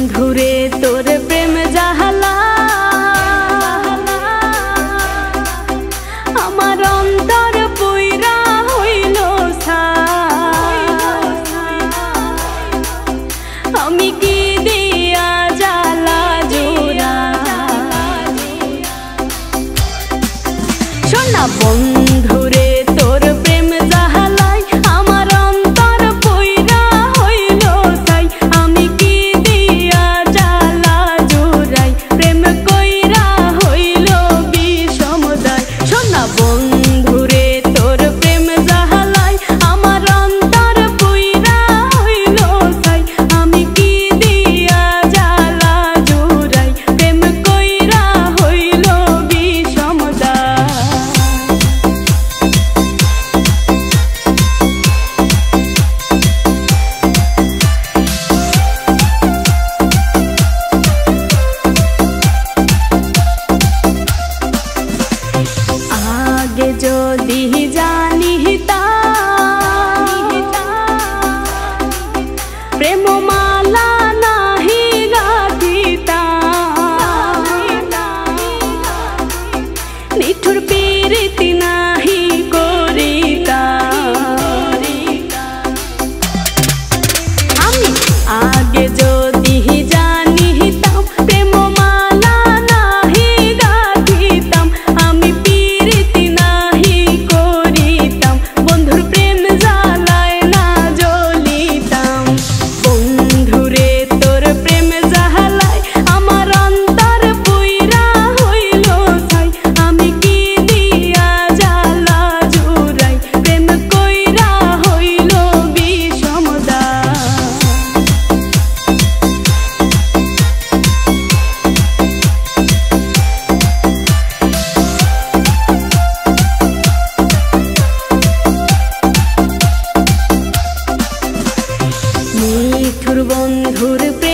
বন্ধুরে তোর প্রেম জাহালা আমার অন্তর পুইরা হইল আমি কি দিয়া জ্বালা জোড়া শোনা বন্ধুরে তোর প্রেম জাহালাই আমার অন্তর পুইরা হইল সাই আমি কি দিয়া জ্বালা জোড়াই প্রেম কইরা হইল বিষমদায় শোনা বন্ধুরে তোর প্রেম জাহালাই আমার অন্তর পুইরা হইল সাই আমি কি দিয়া জ্বালা জোড়াই প্রেম কইরা হইল বিষমদায় आगे যদি জানিতাম প্রেম মালা নাহি গাথিতাম নিঠুর প্রীতি নাহি করিতাম আমি আগে যদি জানিতাম প্রেম মালা নাহি গাথিতাম আমি প্রীতি নাহি করিতাম বন্ধুর প্রেম জ্বালায় না জ্বলিতাম বন্ধুরে তোর প্রেম জ্বালায় আমার অন্তর পুইরা হইল ছাই আমি কি দিয়া জ্বালা জুড়াই প্রেম কইরা হইল বিষমদায় নিঠুর বন্ধুর প্রেম